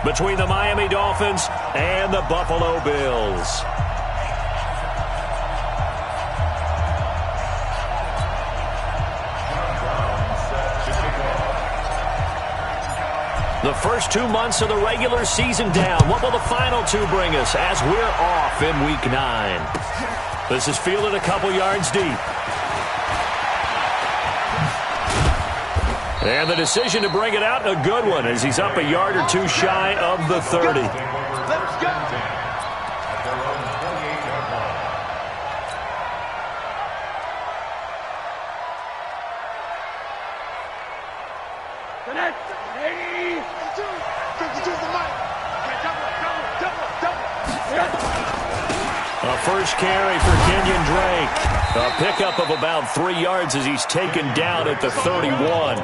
between the Miami Dolphins and the Buffalo Bills. The first 2 months of the regular season down. What will the final two bring us as we're off in Week 9? This is fielded a couple yards deep. And the decision to bring it out, a good one, as he's up a yard or two shy of the 30. Let's go. A first carry for Kenyon Drake. A pickup of about 3 yards as he's taken down at the 31.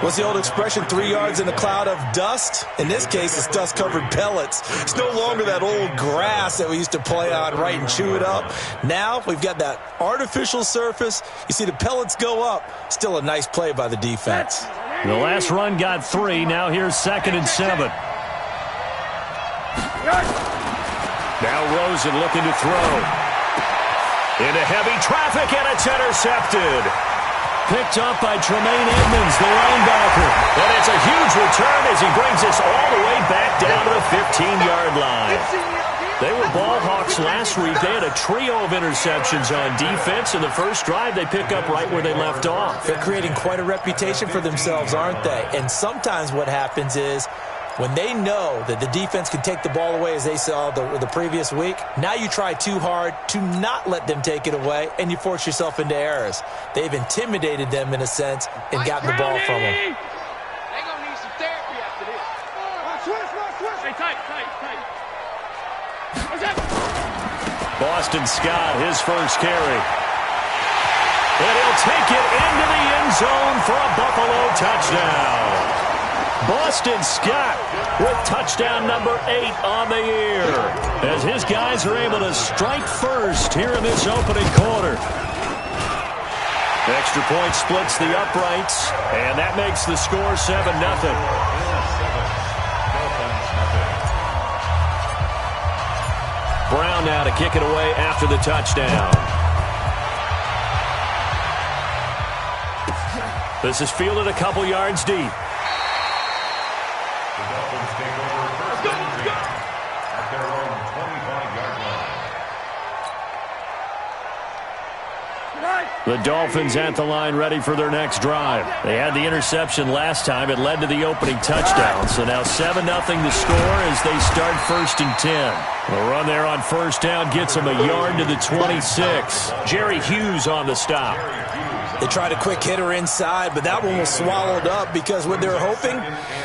What's the old expression, 3 yards in a cloud of dust? In this case, it's dust-covered pellets. It's no longer that old grass that we used to play on, right, and chew it up. Now we've got that artificial surface. You see the pellets go up. Still a nice play by the defense. The last run got 3. Now here's 2nd and 7. Now Rosen looking to throw. Into heavy traffic, and it's intercepted. Picked up by Tremaine Edmonds, the linebacker. And it's a huge return as he brings us all the way back down to the 15-yard line. They were ball hawks last week. They had a trio of interceptions on defense. In the first drive, they pick up right where they left off. They're creating quite a reputation for themselves, aren't they? And sometimes what happens is, when they know that the defense can take the ball away, as they saw the previous week, now you try too hard to not let them take it away, and you force yourself into errors. They've intimidated them, in a sense, and gotten the ball from them. They're going to need some therapy after this. Switch. Hey, tight. Boston Scott, his first carry. And he'll take it into the end zone for a Buffalo touchdown. Boston Scott with touchdown number 8 on the year, as his guys are able to strike first here in this opening quarter. Extra point splits the uprights, and that makes the score 7-0. Brown now to kick it away after the touchdown. This is fielded a couple yards deep. The Dolphins at the line ready for their next drive. They had the interception last time. It led to the opening touchdown. So now 7-0 the score as they start 1st and 10. The run there on first down gets them a yard to the 26. Jerry Hughes on the stop. They tried a quick hitter inside, but that one was swallowed up because what they're hoping,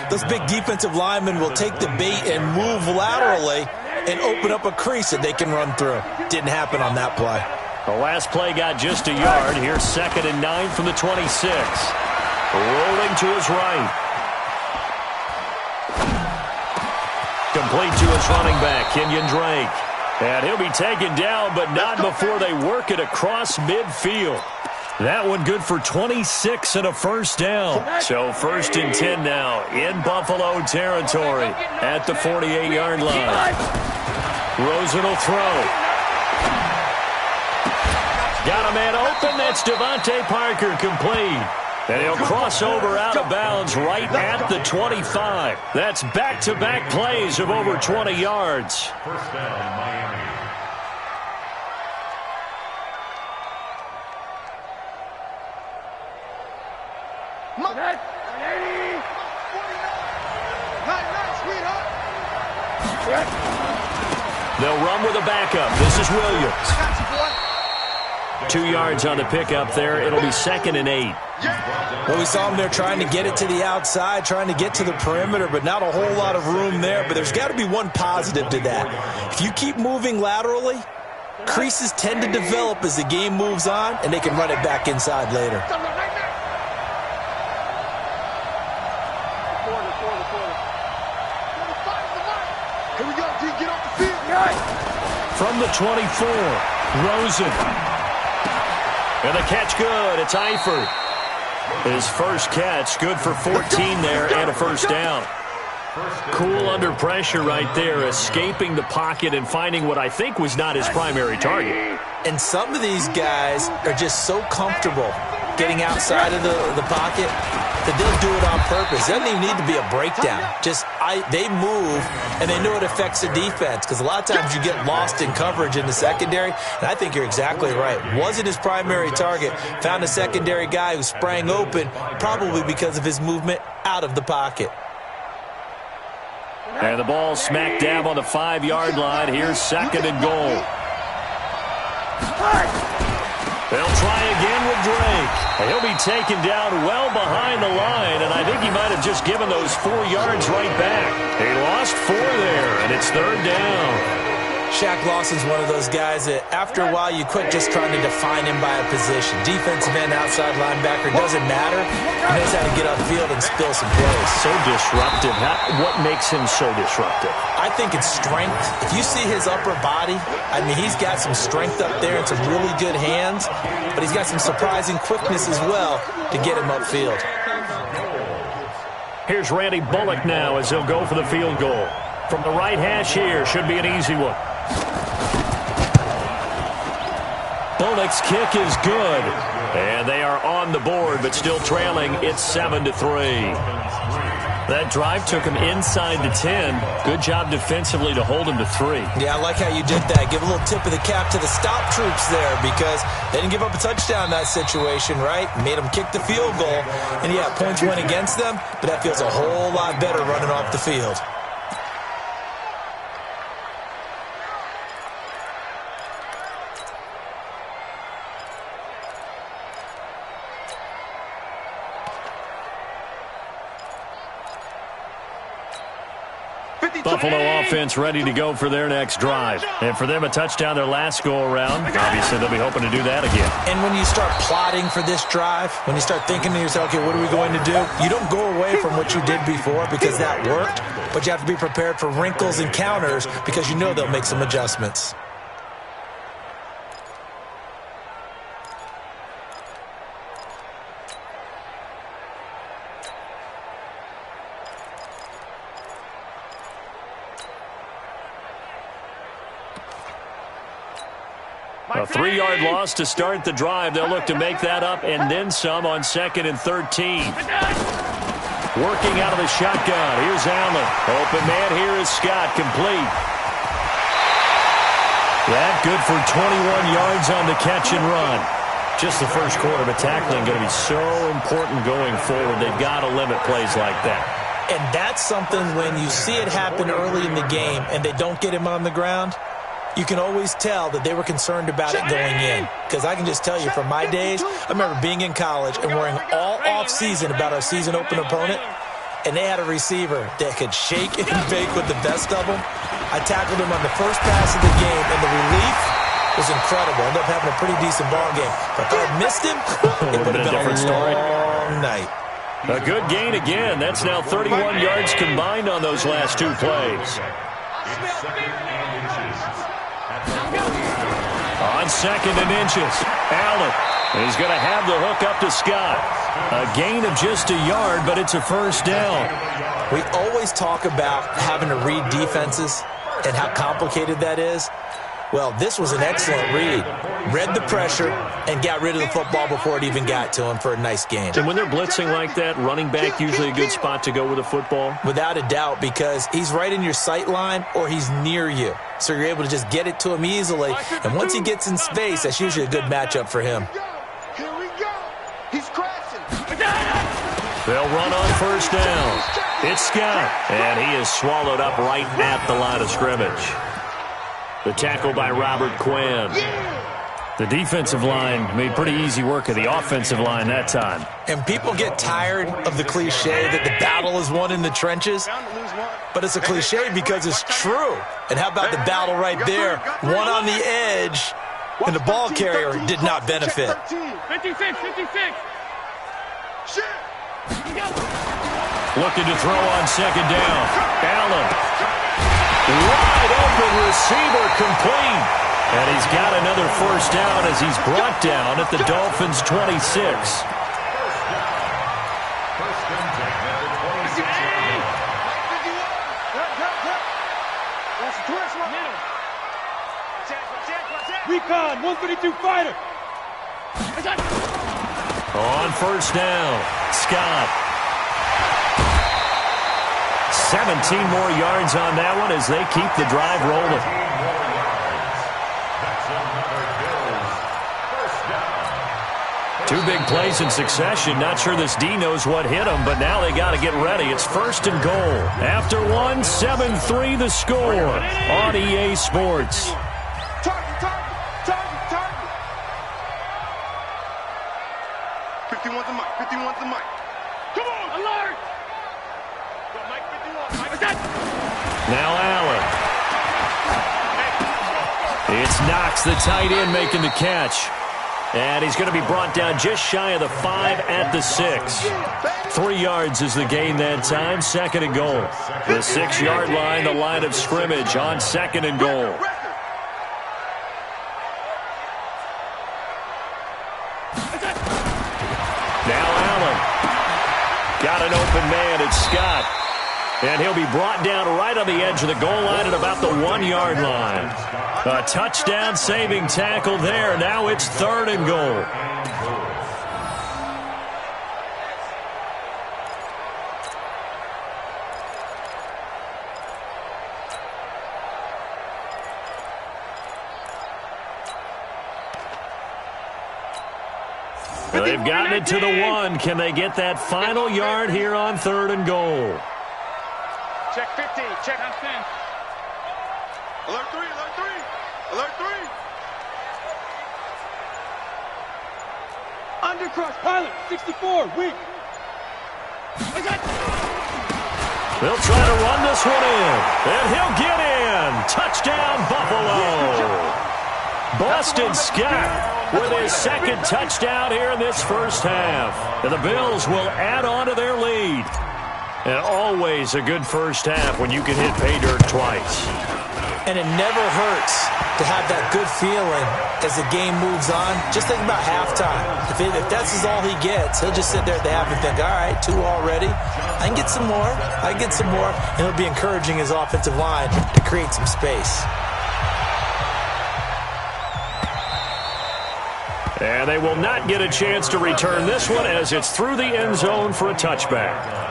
those big defensive linemen will take the bait and move laterally and open up a crease that they can run through. Didn't happen on that play. The last play got just a yard. Here's 2nd and 9 from the 26. Rolling to his right. Complete to his running back, Kenyon Drake. And he'll be taken down, but not before they work it across midfield. That one good for 26 and a first down. So 1st and 10 now in Buffalo territory at the 48-yard line. Rosen will throw. Got a man open. That's Devontae Parker, complete. And he'll cross over out of bounds right at the 25. That's back-to-back plays of over 20 yards. First down, Miami. They'll run with a backup. This is Williams. 2 yards on the pickup there. It'll be 2nd and 8. Well, we saw them there trying to get it to the outside, trying to get to the perimeter, but not a whole lot of room there. But there's got to be one positive to that. If you keep moving laterally, creases tend to develop as the game moves on, and they can run it back inside later. From the 24, Rosen. And the catch good. It's Eifert. His first catch, good for 14 there and a first down. Cool under pressure right there, escaping the pocket and finding what I think was not his primary target. And some of these guys are just so comfortable getting outside of the pocket that they'll do it on purpose. It doesn't even need to be a breakdown. They move, and they know it affects the defense, because a lot of times you get lost in coverage in the secondary, and I think you're exactly right. Wasn't his primary target. Found a secondary guy who sprang open, probably because of his movement out of the pocket. And the ball smack dab on the 5-yard line. Here's 2nd and goal. They'll try again with Drake. He'll be taken down well behind the line, and I think he might have just given those 4 yards right back. He lost 4 there, and it's 3rd down. Shaq Lawson's one of those guys that after a while you quit just trying to define him by a position. Defensive end, outside linebacker, doesn't matter. He knows how to get upfield and spill some plays. So disruptive. What makes him so disruptive? I think it's strength. If you see his upper body, I mean, he's got some strength up there and some really good hands, but he's got some surprising quickness as well to get him upfield. Here's Randy Bullock now as he'll go for the field goal. From the right hash here, should be an easy one. Bullock's kick is good. And they are on the board, but still trailing. It's 7-3. That drive took him inside the 10. Good job defensively to hold him to 3. Yeah, I like how you did that. Give a little tip of the cap to the stop troops there, because they didn't give up a touchdown in that situation, right? Made them kick the field goal. And yeah, points went against them, but that feels a whole lot better running off the field. Buffalo offense ready to go for their next drive. And for them, a touchdown their last go-around. Obviously, they'll be hoping to do that again. And when you start plotting for this drive, when you start thinking to yourself, okay, what are we going to do? You don't go away from what you did before because that worked, but you have to be prepared for wrinkles and counters because you know they'll make some adjustments. A 3-yard loss to start the drive. They'll look to make that up and then some on 2nd and 13. Working out of the shotgun. Here's Allen. Open man here is Scott. Complete. That good for 21 yards on the catch and run. Just the first quarter, but tackling going to be so important going forward. They've got to limit plays like that. And that's something when you see it happen early in the game and they don't get him on the ground, you can always tell that they were concerned about it going in. Because I can just tell you from my days, I remember being in college and worrying all off-season about our season open opponent, and they had a receiver that could shake and bake with the best of them. I tackled him on the first pass of the game, and the relief was incredible. Ended up having a pretty decent ball game. But if I had missed him, it would have been a different story. long night. A good gain again. That's now 31 yards combined on those last 2 plays. On 2nd and inches, Allen. He's going to have the hook up to Scott. A gain of just a yard, but it's a first down. We always talk about having to read defenses and how complicated that is. Well, this was an excellent read. Read the pressure and got rid of the football before it even got to him for a nice gain. And when they're blitzing like that, running back usually a good spot to go with a football? Without a doubt, because he's right in your sight line or he's near you. So you're able to just get it to him easily. And once he gets in space, that's usually a good matchup for him. Here we go. He's crashing. They'll run on first down. It's Scott. And he is swallowed up right at the line of scrimmage. The tackle by Robert Quinn. The defensive line made pretty easy work of the offensive line that time. And people get tired of the cliche that the battle is won in the trenches. But it's a cliche because it's true. And how about the battle right there? One on the edge, and the ball carrier did not benefit. 56. Looking to throw on 2nd down. Allen. Wide open receiver, complete. And he's got another first down as he's brought down at the Dolphins' 26. Recon, 132 fighter. On first down, Scott. 17 more yards on that one as they keep the drive rolling. Two big plays in succession. Not sure this D knows what hit them, but now they got to get ready. It's first and goal. After one, 7-3 the score on EA Sports. Target. 51's the mic. 51's the mic. Come on, alert! Go, Mike 51. Mike, that? Now Allen. It's Knox, the tight end, making the catch. And he's going to be brought down just shy of the 5 at the 6. 3 yards is the gain that time. Second and goal. The 6-yard line, the line of scrimmage on second and goal. Now Allen. Got an open man. It's Scott. And he'll be brought down right on the edge of the goal line at about the 1-yard line. A touchdown-saving tackle there. Now it's third and goal. They've gotten it to the 1. Can they get that final yard here on third and goal? Check 15. Check on 10. Alert 3. Alert 3. Alert 3. Undercrush. Pilot. 64. Weak. They'll try to run this one in. And he'll get in. Touchdown, Buffalo. Boston Scott with his second touchdown here in this first half. And the Bills will add on to their lead. And always a good first half when you can hit pay dirt twice. And it never hurts to have that good feeling as the game moves on. Just think about halftime. If that's all he gets, he'll just sit there at the half and think, all right, 2 already. I can get some more. I can get some more. And he'll be encouraging his offensive line to create some space. And they will not get a chance to return this one as it's through the end zone for a touchback.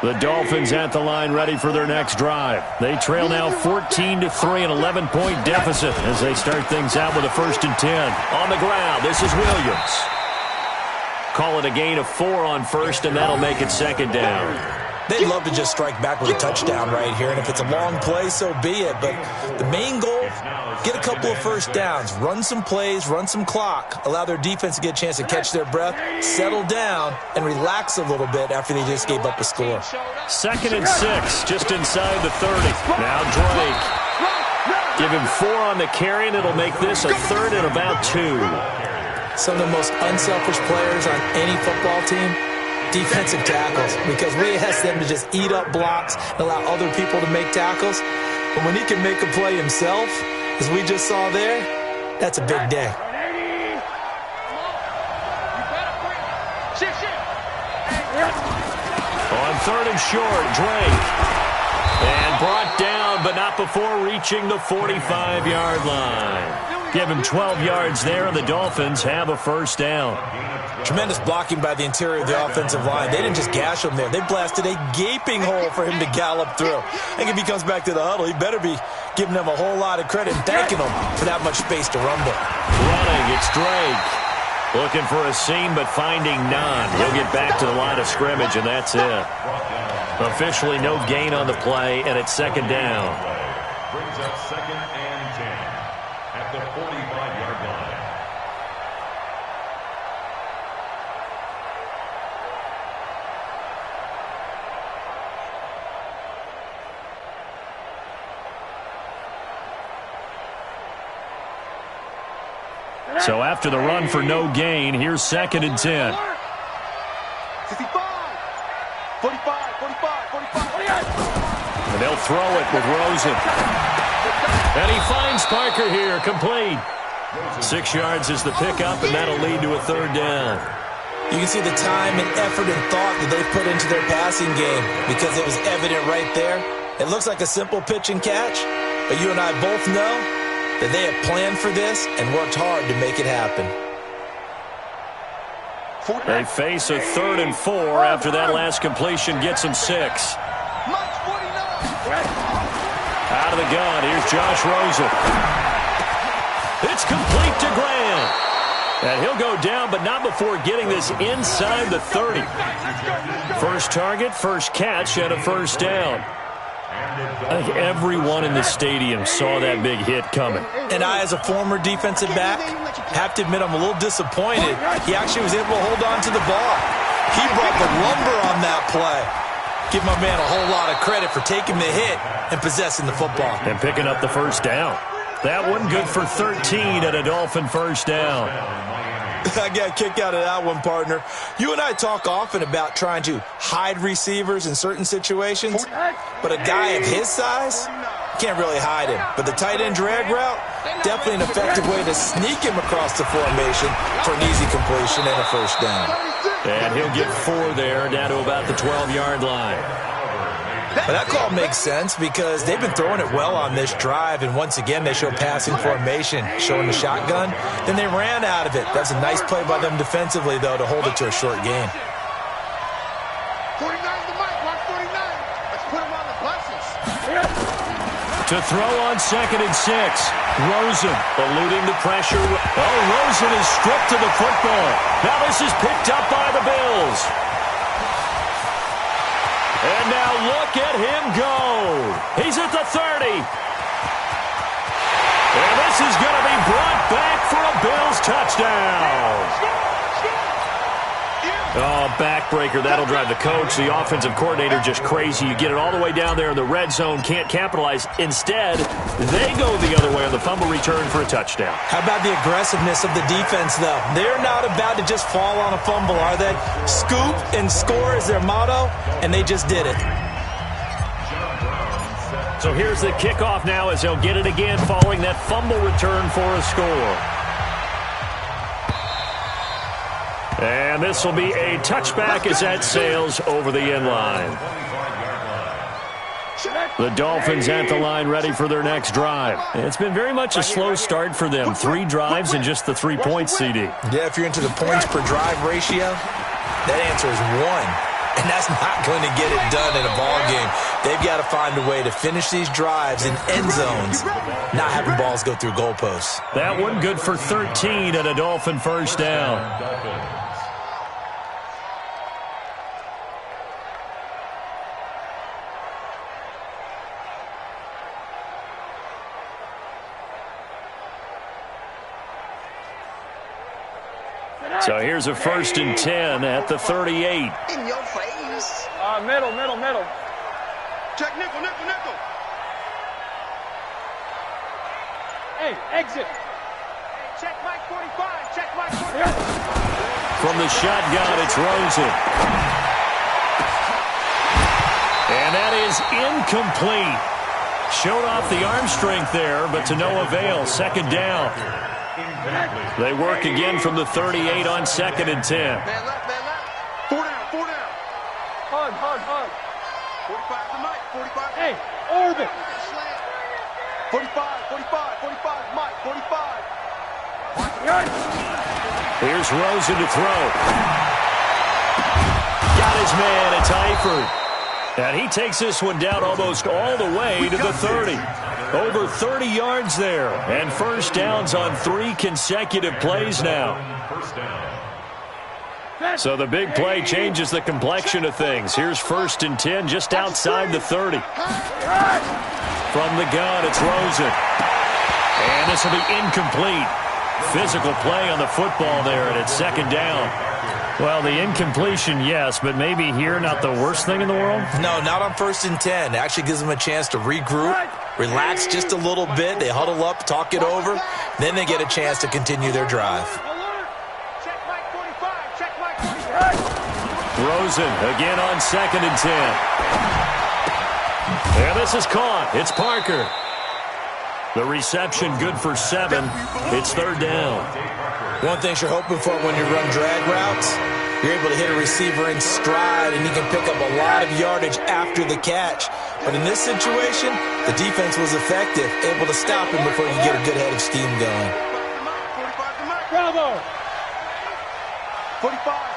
The Dolphins at the line ready for their next drive. They trail now 14-3, an 11-point deficit as they start things out with a 1st and 10. On the ground, this is Williams. Call it a gain of 4 on first, and that'll make it second down. They'd love to just strike back with a touchdown right here, and if it's a long play, so be it. But the main goal, get a couple of first downs, run some plays, run some clock, allow their defense to get a chance to catch their breath, settle down, and relax a little bit after they just gave up a score. 2nd and 6, just inside the 30. Now Drake. Give him 4 on the carry, and it'll make this a 3rd and about 2. Some of the most unselfish players on any football team, defensive tackles, because we ask them to just eat up blocks and allow other people to make tackles. But when he can make a play himself, as we just saw there, that's a big day. On 3rd and short, Drake. And brought down, but not before reaching the 45-yard line. Give him 12 yards there, and the Dolphins have a first down. Tremendous blocking by the interior of the offensive line. They didn't just gash him there. They blasted a gaping hole for him to gallop through. I think if he comes back to the huddle, he better be giving them a whole lot of credit and thanking them for that much space to rumble. Running, it's Drake. Looking for a seam, but finding none. He'll get back to the line of scrimmage, and that's it. Officially no gain on the play, and it's second down. Brings up 2nd and 10 at the 45-yard line. So after the run for no gain, here's 2nd and 10. 65, 45, 45, 45, 48. And they'll throw it with Rosen. And he finds Parker here, complete. 6 yards is the pickup, and that'll lead to a 3rd down. You can see the time and effort and thought that they've put into their passing game because it was evident right there. It looks like a simple pitch and catch, but you and I both know that they have planned for this and worked hard to make it happen. They face a 3rd and 4 after that last completion gets them 6. Out of the gun, here's Josh Rosen. It's complete to Graham. And he'll go down, but not before getting this inside the 30. First target, first catch, and a first down. I think everyone in the stadium saw that big hit coming. And I, as a former defensive back, have to admit I'm a little disappointed. He actually was able to hold on to the ball. He brought the lumber on that play. Give my man a whole lot of credit for taking the hit and possessing the football. And picking up the first down. That one good for 13 at a Dolphin first down. I got a kick out of that one, partner. You and I talk often about trying to hide receivers in certain situations, but a guy of his size, can't really hide him. But the tight end drag route, definitely an effective way to sneak him across the formation for an easy completion and a first down. And he'll get 4 there, down to about the 12-yard line. But that call makes sense because they've been throwing it well on this drive, and once again they show passing formation, showing the shotgun. Then they ran out of it. That's a nice play by them defensively, though, to hold it to a short gain. 49 the mic, 149. Let's put him on the buses. To throw on 2nd and 6. Rosen eluding the pressure. Oh, Rosen is stripped to the football. Now this is picked up by the Bills. And now look at him go. He's at the 30. And this is going to be brought back for a Bills touchdown. Oh, backbreaker. That'll drive the coach, the offensive coordinator, just crazy. You get it all the way down there in the red zone, can't capitalize. Instead, they go the other way on the fumble return for a touchdown. How about the aggressiveness of the defense, though? They're not about to just fall on a fumble, are they? Scoop and score is their motto, and they just did it. So here's the kickoff now as they'll get it again following that fumble return for a score. And this will be a touchback as that sails over the end line. The Dolphins at the line ready for their next drive. It's been very much a slow start for them. 3 drives and just the 3 points, CD. Yeah, if you're into the points per drive ratio, that answer is 1. And that's not going to get it done in a ball game. They've got to find a way to finish these drives in end zones, not having balls go through goalposts. That one good for 13 at a Dolphin first down. So here's a 1st and 10 at the 38. In your face. Middle. Check nickel. Hey, exit. Check Mike 45. Check Mike 45. From the shotgun, it's Rosen. And that is incomplete. Showed off the arm strength there, but to no avail. 2nd down. They work again from the 38 on 2nd and 10. Man left. 4 down. Hard. 45 the mic. 45. Hey, orbit. 45, Mike, 45. Here's Rosen to throw. Got his man, it's Eifert. And he takes this one down almost all the way to the 30. Over 30 yards there. And first downs on 3 consecutive plays now. So the big play changes the complexion of things. Here's 1st and 10 just outside the 30. From the gun, it's Rosen. And this will be incomplete. Physical play on the football there, and it's 2nd down. Well, the incompletion, yes, but maybe here not the worst thing in the world? No, not on 1st and 10. It actually gives them a chance to regroup, relax just a little bit. They huddle up, talk it over. Then they get a chance to continue their drive. Check Mike 45. Check Mike 45. Rosen again on 2nd and 10. And this is caught. It's Parker. The reception good for 7. It's 3rd down. One thing you're hoping for when you run drag routes You're able to hit a receiver in stride, and he can pick up a lot of yardage after the catch. But in this situation, the defense was effective, able to stop him before you get a good head of steam going. Bravo! 45.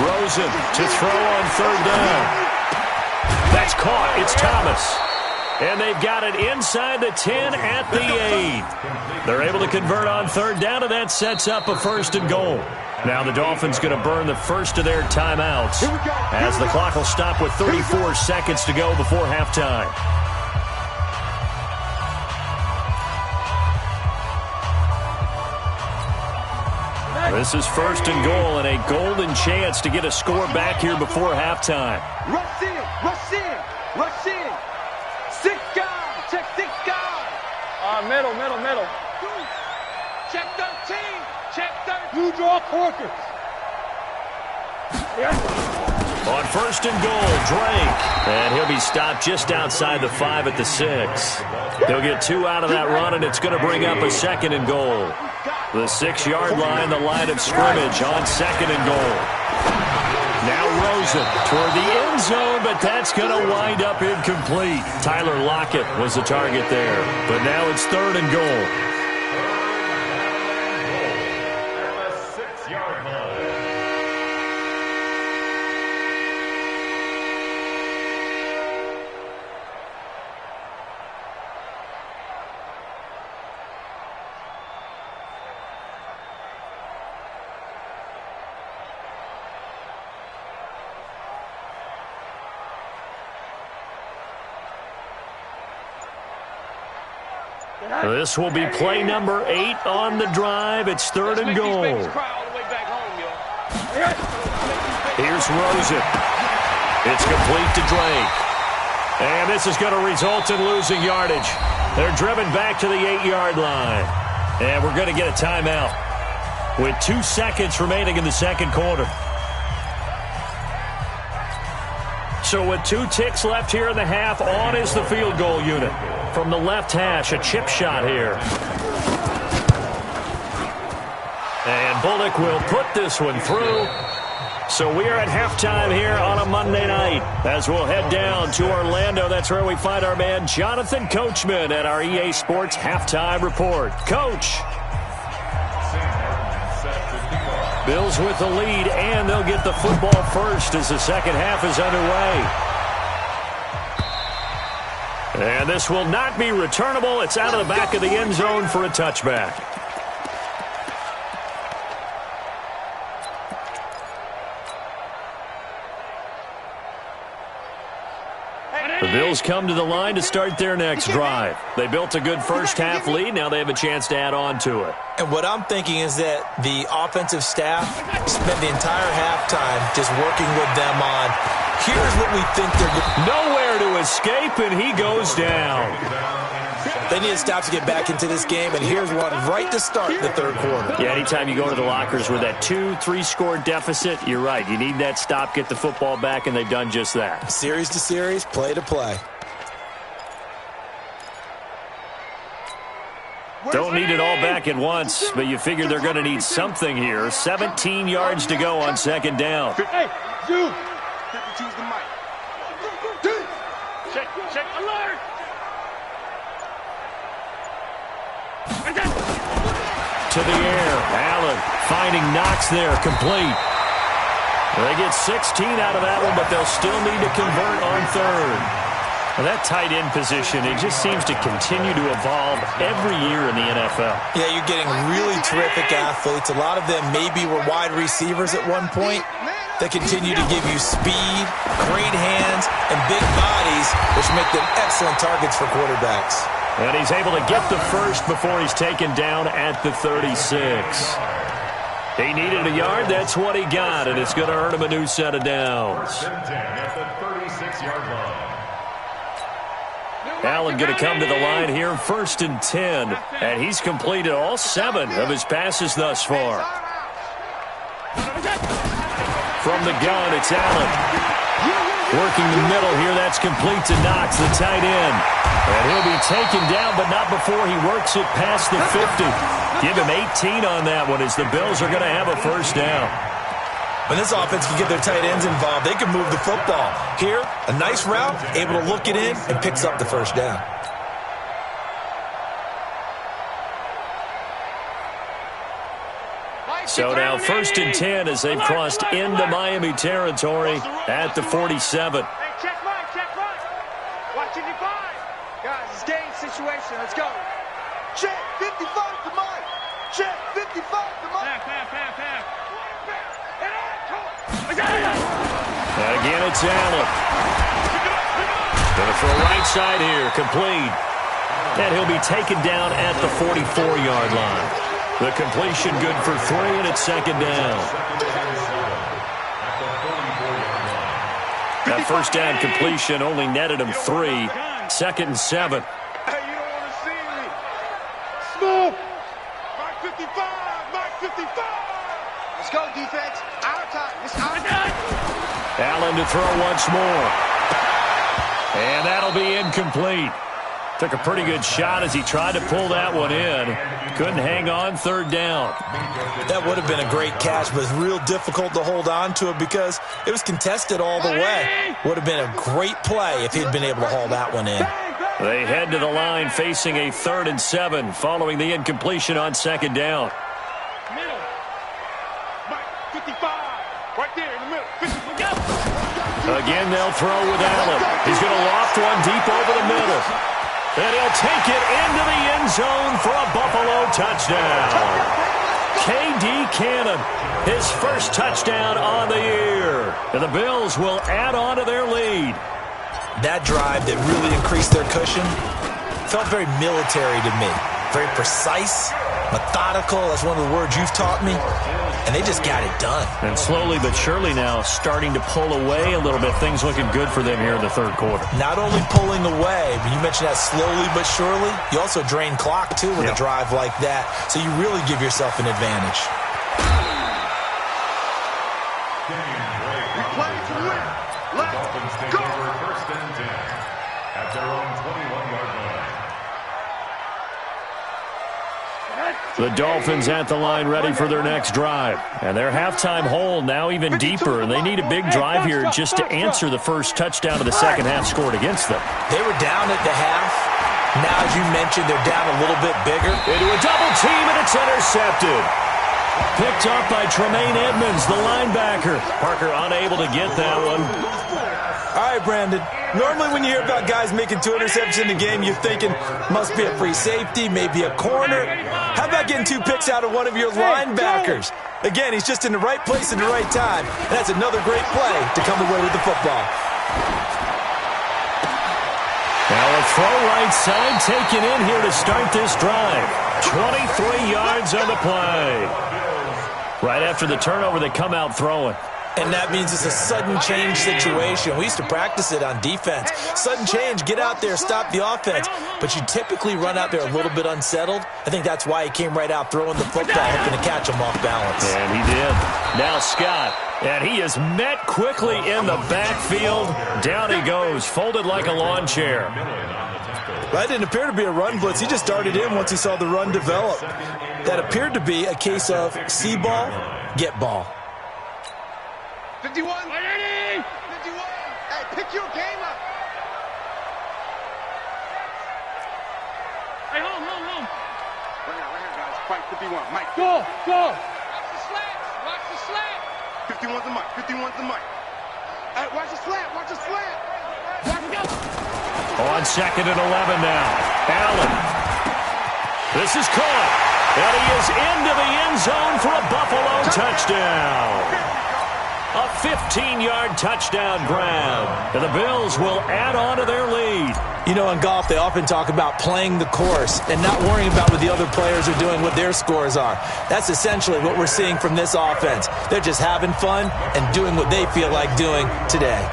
Rosen to throw on third down. That's caught. It's Thomas. And they've got it inside the 10 at the 8. They're able to convert on third down, and that sets up a 1st and goal. Now the Dolphins going to burn the first of their timeouts as the clock will stop with 34 seconds to go before halftime. This is 1st and goal and a golden chance to get a score back here before halftime. Rush in. 6 guys. Check 6 guys. Middle. Check 13. You draw corkers. On 1st and goal, Drake. And he'll be stopped just outside the 5 at the 6. He'll get 2 out of that run, and it's going to bring up a 2nd and goal. The 6-yard line, the line of scrimmage on 2nd and goal. Now Rosen toward the end zone, but that's going to wind up incomplete. Tyler Lockett was the target there, but now it's 3rd and goal. This will be play number 8 on the drive. It's 3rd and goal. Here's Rosen. It's complete to Drake. And this is going to result in losing yardage. They're driven back to the 8-yard line. And we're going to get a timeout with 2 seconds remaining in the 2nd quarter. So with 2 ticks left here in the half, on is the field goal unit. From the left hash, a chip shot here. And Bullock will put this one through. So we are at halftime here on a Monday night as we'll head down to Orlando. That's where we find our man Jonathan Coachman at our EA Sports Halftime Report. Coach. Bills with the lead, and they'll get the football first as the second half is underway. And this will not be returnable. It's out of the back of the end zone for a touchback. The Bills come to the line to start their next drive. They built a good first half lead. Now they have a chance to add on to it. And what I'm thinking is that the offensive staff spent the entire halftime just working with them on, here's what we think they're doing. Nowhere to escape, and he goes down. They need to stop to get back into this game, and here's one right to start the 3rd quarter. Yeah, anytime you go to the lockers with that 2-3 score deficit, you're right. You need that stop, get the football back, and they've done just that. Series to series, play to play. Don't need it all back at once, but you figure they're going to need something here. 17 yards to go on 2nd down. Hey, Jude. 52's the mic. Check, alert. To the air. Allen finding Knox there, complete. They get 16 out of that one, but they'll still need to convert on 3rd. Well, that tight end position, it just seems to continue to evolve every year in the NFL. Yeah, you're getting really terrific athletes. A lot of them maybe were wide receivers at one point. They continue to give you speed, great hands, and big bodies, which make them excellent targets for quarterbacks. And he's able to get the first before he's taken down at the 36. He needed a yard. That's what he got, and it's going to earn him a new set of downs. At the 36-yard line. Allen going to come to the line here, 1st and 10. And he's completed all 7 of his passes thus far. From the gun, it's Allen. Working the middle here, that's complete to Knox, the tight end. And he'll be taken down, but not before he works it past the 50. Give him 18 on that one as the Bills are going to have a first down. When this offense can get their tight ends involved, they can move the football. Here, a nice route, able to look it in, and picks up the first down. So now 1st and 10 as they've crossed into Miami territory at the 47. Hey, check right. Watch it, you find. Guys, it's game situation. Let's go. Check 55 to Mike. Check 55 to Mike. Pass. And again, it's Allen. Going to throw right side here, complete. And he'll be taken down at the 44-yard line. The completion good for 3, and it's 2nd down. That first down completion only netted him 3. 2nd and 7. Hey, you don't want to see me. Smooth. Mike 55. Mike 55. Let's go, defense. Our time. It's our time. Allen to throw once more. And that'll be incomplete. Took a pretty good shot as he tried to pull that one in. Couldn't hang on, 3rd down. That would have been a great catch, but it's real difficult to hold on to it because it was contested all the way. Would have been a great play if he'd been able to haul that one in. They head to the line facing a 3rd and 7 following the incompletion on 2nd down. Middle. Mike 55. Right there in the middle. 50. Again, they'll throw with Allen. He's going to loft one deep over the middle. And he'll take it into the end zone for a Buffalo touchdown. K.D. Cannon, his first touchdown on the year. And the Bills will add on to their lead. That drive that really increased their cushion felt very military to me. Very precise, methodical. That's one of the words you've taught me. And they just got it done. And slowly but surely now starting to pull away a little bit. Things looking good for them here in the 3rd quarter. Not only pulling away, but you mentioned that slowly but surely. You also drain clock, too, with a drive like that. So you really give yourself an advantage. We play to win. Let's go. 1st and 10 at their own 21-yard line. The Dolphins at the line ready for their next drive. And their halftime hole now even deeper. And they need a big drive here just to answer the first touchdown of the second half scored against them. They were down at the half. Now, as you mentioned, they're down a little bit bigger. Into a double team, and it's intercepted. Picked up by Tremaine Edmonds, the linebacker. Parker unable to get that one. All right, Brandon. Normally when you hear about guys making 2 interceptions in the game, you're thinking must be a free safety, maybe a corner. How about getting 2 picks out of one of your linebackers? Again, he's just in the right place at the right time. And that's another great play to come away with the football. Now a throw right side taken in here to start this drive. 23 yards on the play. Right after the turnover, they come out throwing. And that means it's a sudden change situation. We used to practice it on defense. Sudden change, get out there, stop the offense. But you typically run out there a little bit unsettled. I think that's why he came right out throwing the football, hoping to catch him off balance. And he did. Now Scott. And he is met quickly in the backfield. Down he goes, folded like a lawn chair. That didn't appear to be a run blitz. He just darted in once he saw the run develop. That appeared to be a case of see ball, get ball. 51. 51. Hey, pick your game up. Hey, home. Right here, guys. Fight 51. Mike. Go. Watch the slant. 51's the Mike. 51's the Mike. Hey, watch the slant. Watch it go. On 2nd and 11 now. Allen. This is caught. And he is into the end zone for a Buffalo touchdown. A 15-yard touchdown grab. And the Bills will add on to their lead. You know, in golf, they often talk about playing the course and not worrying about what the other players are doing, what their scores are. That's essentially what we're seeing from this offense. They're just having fun and doing what they feel like doing today.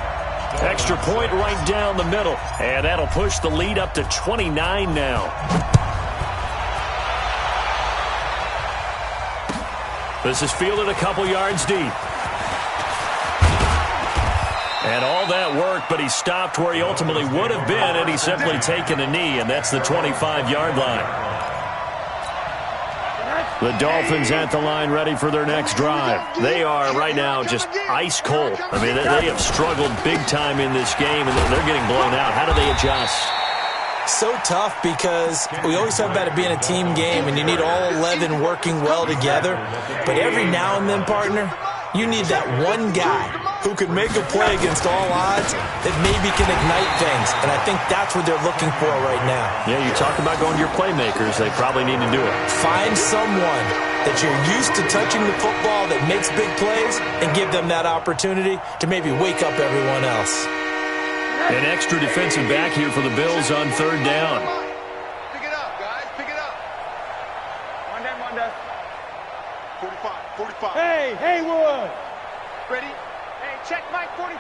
Extra point right down the middle. And that'll push the lead up to 29 now. This is fielded a couple yards deep. And all that work, but he stopped where he ultimately would have been had he simply taken a knee, and that's the 25-yard line. The Dolphins at the line ready for their next drive. They are right now just ice cold. I mean, they have struggled big time in this game, and they're getting blown out. How do they adjust? So tough because we always talk about it being a team game, and you need all 11 working well together. But every now and then, partner, you need that one guy who can make a play against all odds that maybe can ignite things. And I think that's what they're looking for right now. Yeah, you talk about going to your playmakers. They probably need to do it. Find someone that you're used to touching the football that makes big plays and give them that opportunity to maybe wake up everyone else. An extra defensive back here for the Bills on third down. Pick it up, guys. Pick it up. Monday. 45. Hey, Haywood. Ready? Hey, check Mike 45.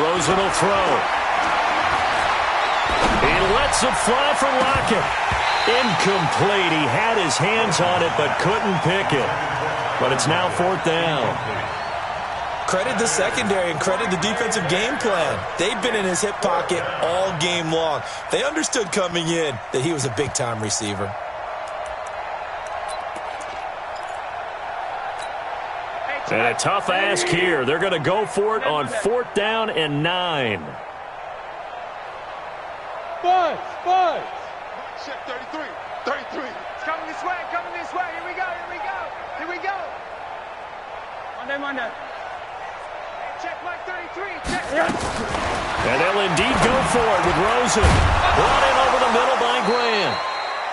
Rosen will throw. He lets it fly for Lockett. Incomplete. He had his hands on it but couldn't pick it. But it's now fourth down. Credit the secondary and credit the defensive game plan. They've been in his hip pocket all game long. They understood coming in that he was a big-time receiver. And a tough ask here. They're going to go for it on fourth down and 9. Buzz. Check 33. It's coming this way. Here we go. Monday. Check Mike 33. Check. And they'll indeed go for it with Rosen. Brought in over the middle by Graham.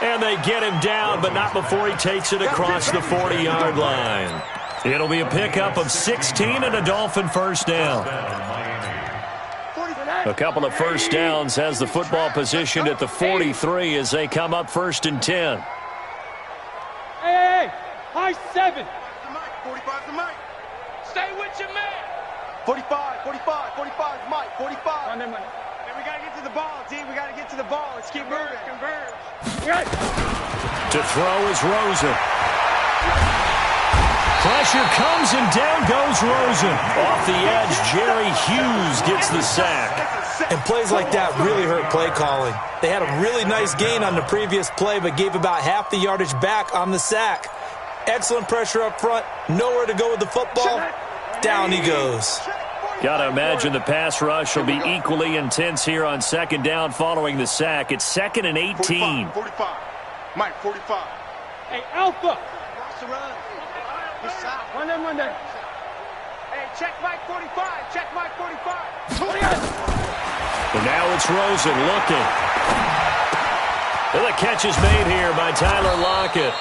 And they get him down, but not before he takes it across the 40-yard line. It'll be a pickup of 16 and a Dolphin first down. A couple of first downs has the football positioned at the 43 as they come up first and 10. Hey. High 7. 45 to Mike. Stay with your man. 45 is Mike. 45. Monday. Hey, we got to get to the ball, D. We got to get to the ball. Let's keep moving. Converge. To throw is Rosen. Pressure comes and down goes Rosen. Off the edge, Jerry Hughes gets the sack. And plays like that really hurt play calling. They had a really nice gain on the previous play, but gave about half the yardage back on the sack. Excellent pressure up front. Nowhere to go with the football. Down he goes. Got to imagine the pass rush will be equally intense here on second down following the sack. It's second and 18. 45. Mike, 45. Hey, Alpha. Watch the run. Monday. Hey, check Mike 45. Check Mike 45. And now it's Rosen looking. And the catch is made here by Tyler Lockett.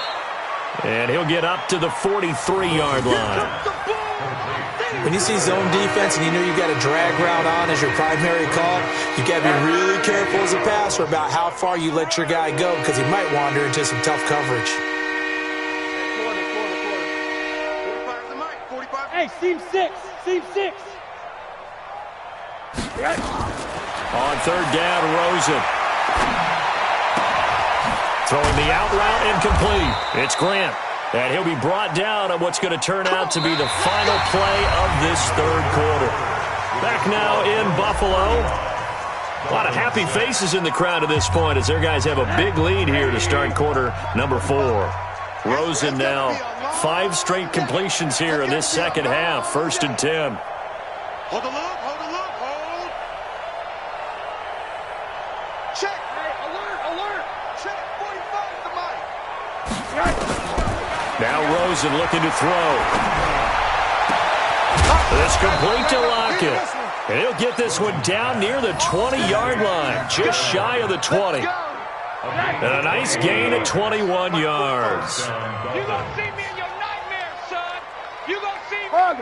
And he'll get up to the 43-yard line. When you see zone defense and you know you've got a drag route on as your primary call, you've got to be really careful as a passer about how far you let your guy go because he might wander into some tough coverage. Hey, seam 6. On third down, Rosen. Throwing the out route incomplete. It's Grant. And he'll be brought down on what's going to turn out to be the final play of this third quarter. Back now in Buffalo. A lot of happy faces in the crowd at this point as their guys have a big lead here to start quarter number 4. Rosen now 5 straight completions here in this second half. First and 10. Hold. Check. Hey, alert. Check 45 to Mike. Now Rosen looking to throw. It's complete to Lockett. And he'll get this one down near the 20-yard line, just shy of the 20. And a nice gain at 21 yards. You gonna see me in your nightmares, son. You gonna see me. Hug.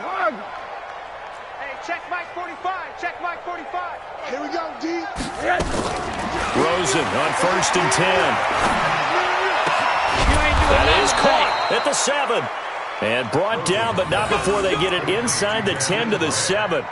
Hey, check Mike 45. Check Mike 45. Here we go, D. Rosen on first and 10. That is caught at the 7. And brought down, but not before they get it inside the 10 to the 7.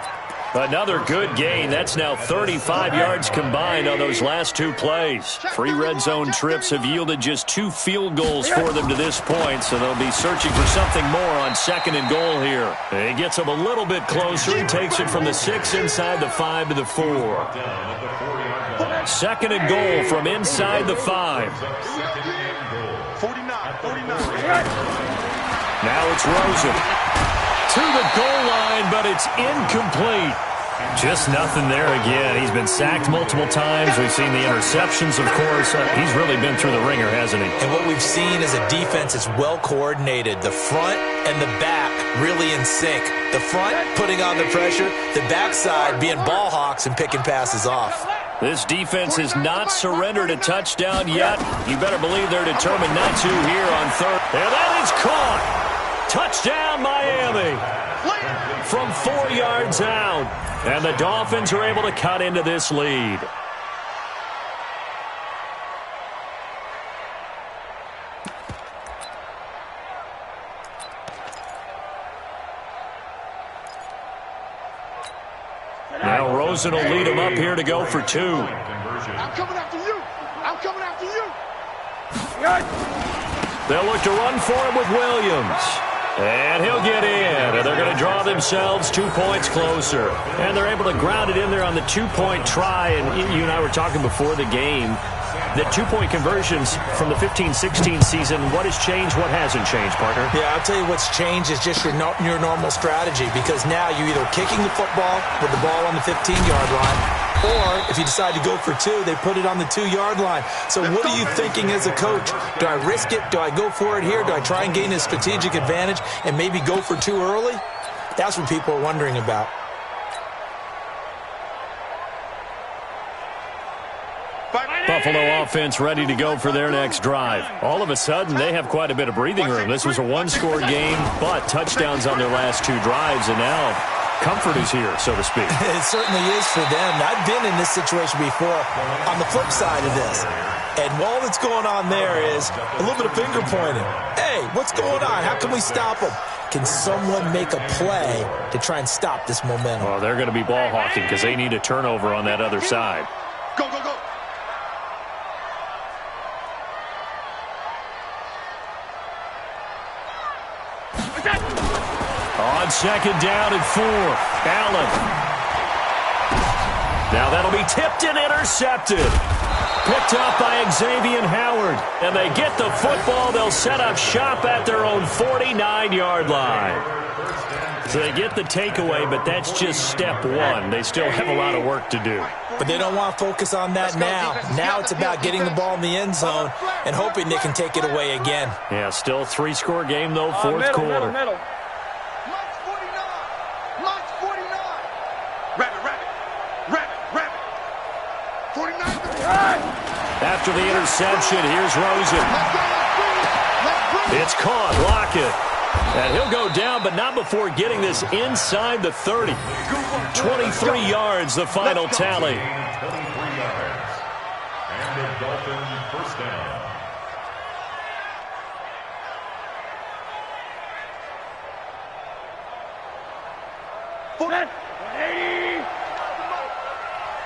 Another good gain. That's now 35 yards combined on those last two plays. 3 red zone trips have yielded just 2 field goals for them to this point, so they'll be searching for something more on 2nd and goal here. He gets them a little bit closer and takes it from the 6 inside the 5 to the 4. 2nd and goal from inside the 5. 49. Now it's Rosen. To the goal line, but it's incomplete. Just nothing there again. He's been sacked multiple times. We've seen the interceptions, of course. He's really been through the ringer, hasn't he? And what we've seen is a defense that's well coordinated. The front and the back really in sync. The front putting on the pressure, the backside being ball hawks and picking passes off. This defense has not surrendered a touchdown yet. You better believe they're determined not to here on 3rd. And that is caught. Touchdown, Miami. From 4 yards out. And the Dolphins are able to cut into this lead. Now Rosen will lead him up here to go for 2. I'm coming after you. I'm coming after you. They'll look to run for him with Williams. And he'll get in. And they're going to draw themselves 2 points closer. And they're able to ground it in there on the 2-point try. And you and I were talking before the game. The 2-point conversions from the 15-16 season, what has changed, what hasn't changed, partner? Yeah, I'll tell you what's changed is just your normal strategy, because now you're either kicking the football with the ball on the 15-yard line, or if you decide to go for 2, they put it on the 2-yard line. So what are you thinking as a coach? Do I risk it? Do I go for it here? Do I try and gain a strategic advantage and maybe go for 2 early? That's what people are wondering about. Buffalo offense ready to go for their next drive. All of a sudden, they have quite a bit of breathing room. This was a 1-score game, but touchdowns on their last 2 drives, and now comfort is here, so to speak. It certainly is for them. I've been in this situation before on the flip side of this. And all that's going on there is a little bit of finger pointing. Hey, what's going on? How can we stop them? Can someone make a play to try and stop this momentum? Well, they're going to be ball hawking because they need a turnover on that other side. Go, go, go. On 2nd down and 4, Allen. Now that'll be tipped and intercepted. Picked up by Xavier Howard. And they get the football. They'll set up shop at their own 49-yard line. So they get the takeaway, but that's just step 1. They still have a lot of work to do. But they don't want to focus on that now. Now it's about getting the ball in the end zone and hoping they can take it away again. Yeah, still a 3-score game, though, 4th quarter. Middle. After the interception, here's Rosen. It's caught. Lockett. And he'll go down, but not before getting this inside the 30. 23 yards, the final tally. 23 yards. And the Dolphins first down.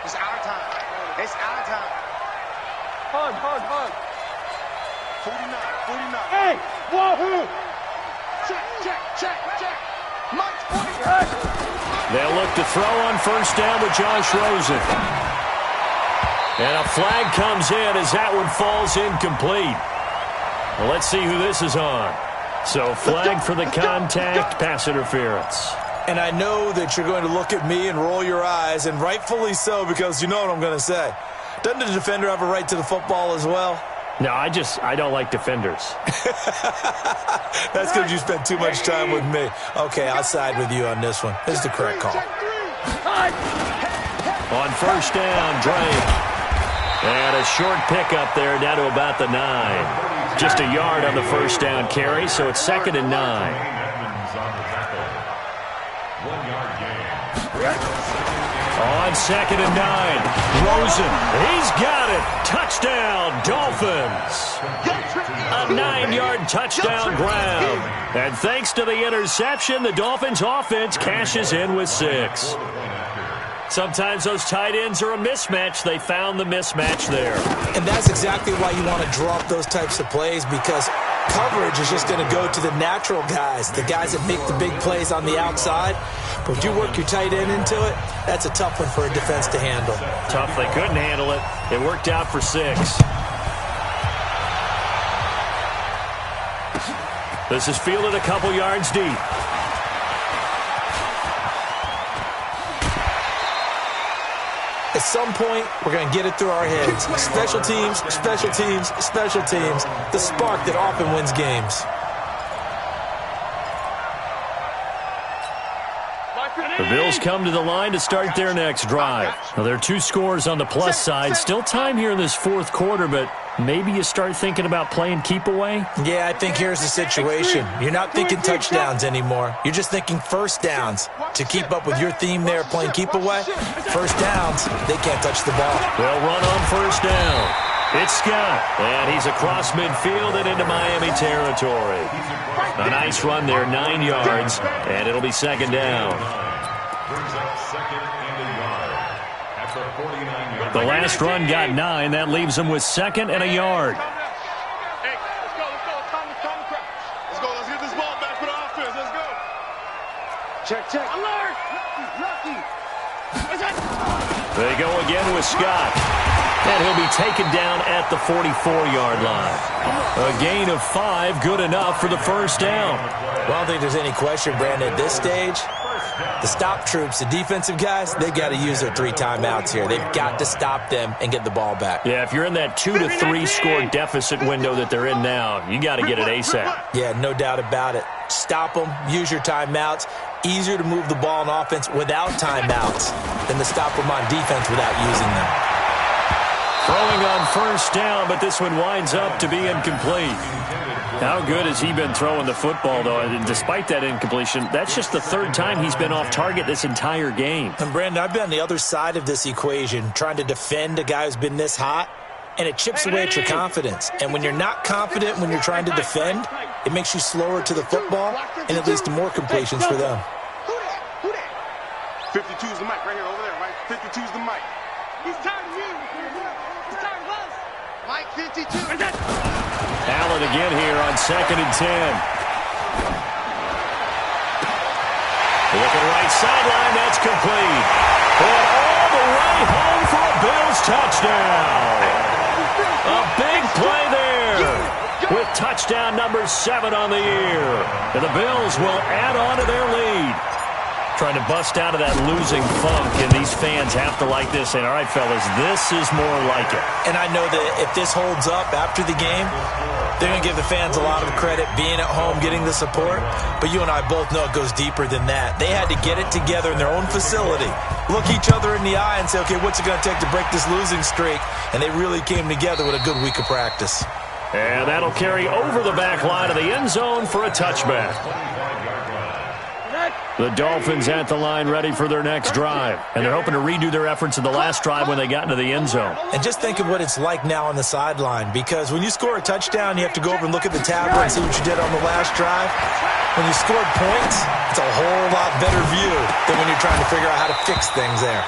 It's our time. It's our time. Hug. 49. Hey, wahoo! Check. Mike's 49. They'll look to throw on 1st down with Josh Rosen. And a flag comes in as that one falls incomplete. Well, let's see who this is on. So flag for the contact, pass interference. And I know that you're going to look at me and roll your eyes, and rightfully so, because you know what I'm going to say. Doesn't the defender have a right to the football as well? No, I don't like defenders. That's because you spent too much time with me. Okay, I'll side with you on this one. This is the correct call. On 1st down, Drake. And a short pickup there down to about the 9. Just a yard on the 1st down carry, so it's 2nd and 9. On 2nd and 9, Rosen, he's got it. Touchdown, Dolphins. A 9-yard touchdown ground. And thanks to the interception, the Dolphins offense cashes in with 6. Sometimes those tight ends are a mismatch. They found the mismatch there. And that's exactly why you want to draw up those types of plays, because coverage is just going to go to the natural guys, the guys that make the big plays on the outside. But if you work your tight end into it, that's a tough one for a defense to handle. Tough. They couldn't handle it. It worked out for 6. This is fielded a couple yards deep. At some point, we're going to get it through our heads. Special teams, special teams, special teams. The spark that often wins games. The Bills come to the line to start their next drive. Now, there are 2 scores on the plus side. Still time here in this 4th quarter, but maybe you start thinking about playing keep away? Yeah, I think here's the situation. You're not thinking touchdowns anymore. You're just thinking first downs. To keep up with your theme there, playing keep away, first downs, they can't touch the ball. They'll run on first down. It's Scott, and he's across midfield and into Miami territory. A nice run there, 9 yards, and it'll be second down. Brings up second and a yard at the 49-yard. The last run got 9. That leaves him with second and a yard. Hey, let's go. It's time to crouch. Let's go. Let's get this ball back for the offense. Let's go. Check. Alert! Lucky. They go again with Scott. And he'll be taken down at the 44-yard line. A gain of 5, good enough for the first down. Well, I don't think there's any question, Brandon, at this stage. The stop troops, the defensive guys, they've got to use their 3 timeouts here. They've got to stop them and get the ball back. Yeah, if you're in that 2 to 3 score deficit window that they're in now, you got to get it ASAP. Yeah, no doubt about it. Stop them, use your timeouts. Easier to move the ball on offense without timeouts than to stop them on defense without using them. Throwing on first down, but this one winds up to be incomplete. How good has he been throwing the football, though? And despite that incompletion, that's just the 3rd time he's been off target this entire game. And, Brandon, I've been on the other side of this equation, trying to defend a guy who's been this hot, and it chips away at your confidence. And when you're not confident when you're trying to defend, it makes you slower to the football, and it leads to more completions for them. Who that? 52 is the mic right here, over there, right? 52 is the mic. He's tired of you. He's tired of us. Mike 52. Allen again here on 2nd and 10. Looking right sideline, that's complete. And all the way home for a Bills touchdown. A big play there with touchdown number 7 on the year. And the Bills will add on to their lead. Trying to bust out of that losing funk, and these fans have to like this. And all right, fellas, this is more like it. And I know that if this holds up after the game, they're going to give the fans a lot of credit, being at home, getting the support. But you and I both know it goes deeper than that. They had to get it together in their own facility, look each other in the eye and say, okay, what's it going to take to break this losing streak? And they really came together with a good week of practice. And that'll carry over the back line of the end zone for a touchback. The Dolphins at the line ready for their next drive. And they're hoping to redo their efforts in the last drive when they got into the end zone. And just think of what it's like now on the sideline, because when you score a touchdown, you have to go over and look at the tablet and see what you did on the last drive. When you scored points, it's a whole lot better view than when you're trying to figure out how to fix things there.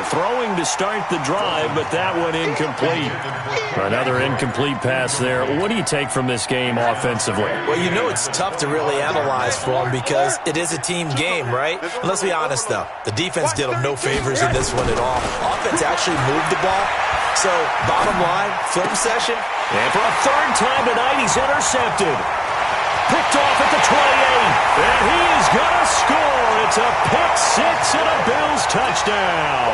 Throwing to start the drive, but that one incomplete. Another incomplete pass there. What do you take from this game offensively? Well, you know it's tough to really analyze for them because it is a team game, right? And let's be honest, though. The defense did them no favors in this one at all. Offense actually moved the ball. So, bottom line, film session. And for a 3rd time tonight, he's intercepted. Picked off at the 28, and he is going to score. It's a pick 6 and a Bills touchdown.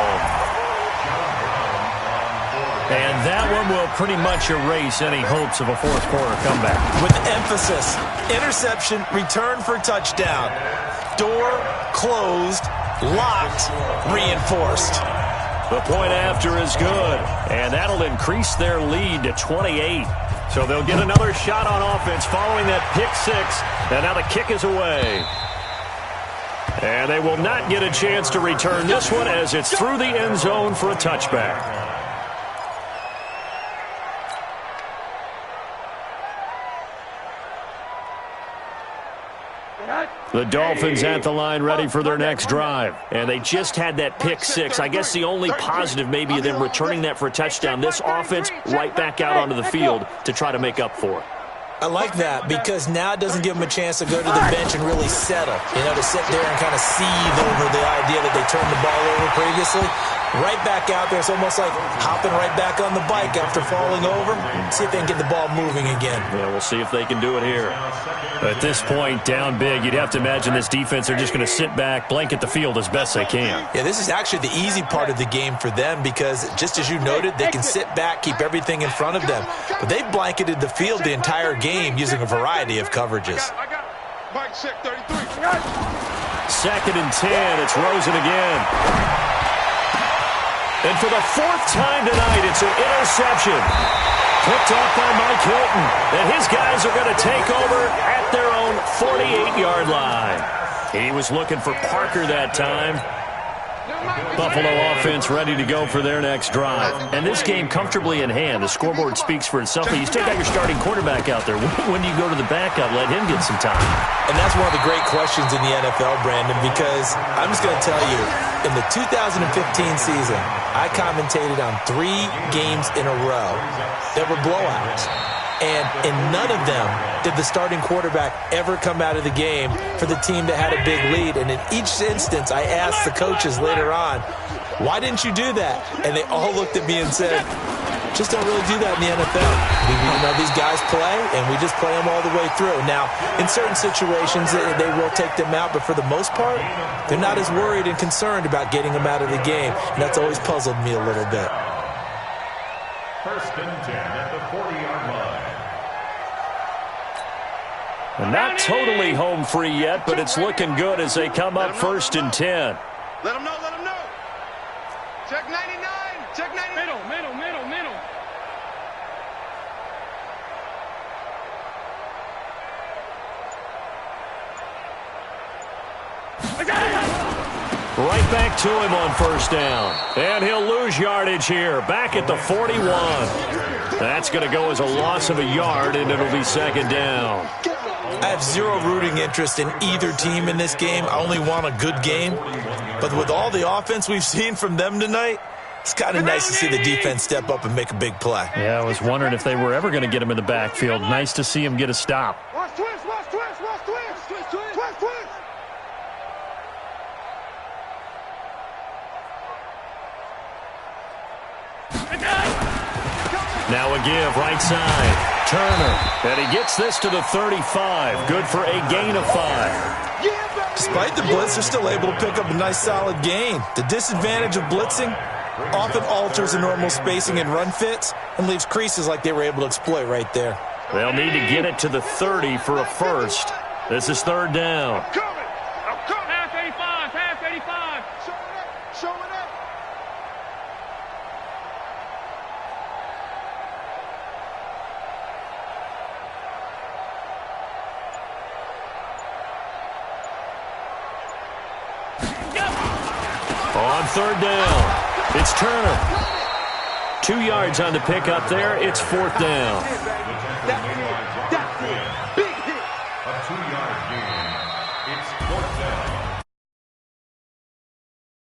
And that one will pretty much erase any hopes of a 4th quarter comeback. With emphasis, interception, return for touchdown. Door closed, locked, reinforced. The point after is good, and that'll increase their lead to 28. So they'll get another shot on offense following that pick 6, and now the kick is away. And they will not get a chance to return this one as it's through the end zone for a touchback. The Dolphins at the line ready for their next drive. And they just had that pick six. I guess the only positive maybe of them returning that for a touchdown. This offense right back out onto the field to try to make up for it. I like that because now it doesn't give them a chance to go to the bench and really settle, to sit there and kind of seethe over the idea that they turned the ball over previously. Right back out there. It's almost like hopping right back on the bike after falling over. See if they can get the ball moving again. Yeah, we'll see if they can do it here. At this point, down big, you'd have to imagine this defense are just going to sit back, blanket the field as best they can. Yeah, this is actually the easy part of the game for them because, just as you noted, they can sit back, keep everything in front of them. But they blanketed the field the entire game using a variety of coverages. Mike, check 33. 2nd and 10. It's Rosen again. And for the 4th time tonight, it's an interception. Picked off by Mike Hilton. And his guys are going to take over at their own 48-yard line. He was looking for Parker that time. Buffalo offense ready to go for their next drive. And this game comfortably in hand. The scoreboard speaks for itself. You take out your starting quarterback out there. When do you go to the backup? Let him get some time. And that's one of the great questions in the NFL, Brandon, because I'm just going to tell you, in the 2015 season, I commentated on 3 games in a row that were blowouts. And in none of them did the starting quarterback ever come out of the game for the team that had a big lead. And in each instance, I asked the coaches later on, why didn't you do that? And they all looked at me and said, just don't really do that in the NFL. These guys play, and we just play them all the way through. Now, in certain situations, they will take them out, but for the most part, they're not as worried and concerned about getting them out of the game. And that's always puzzled me a little bit. 1st and 10 at the 40-yard line. And not totally home free yet, but it's looking good as they come up 1st and 10. Let them know, let them know. Check 99, check 99. Middle. Right back to him on 1st down. And he'll lose yardage here. Back at the 41. That's going to go as a loss of a yard, and it'll be 2nd down. I have zero rooting interest in either team in this game. I only want a good game. But with all the offense we've seen from them tonight, it's kind of nice to see the defense step up and make a big play. Yeah, I was wondering if they were ever going to get him in the backfield. Nice to see him get a stop. Watch twist. Now a give, right side. Turner. And he gets this to the 35. Good for a gain of 5. Despite the blitz, they're still able to pick up a nice solid gain. The disadvantage of blitzing often alters the normal spacing and run fits and leaves creases like they were able to exploit right there. They'll need to get it to the 30 for a first. This is 3rd down. Half 85. Show it up. On 3rd down, it's Turner. 2 yards on the pick up there. It's 4th down.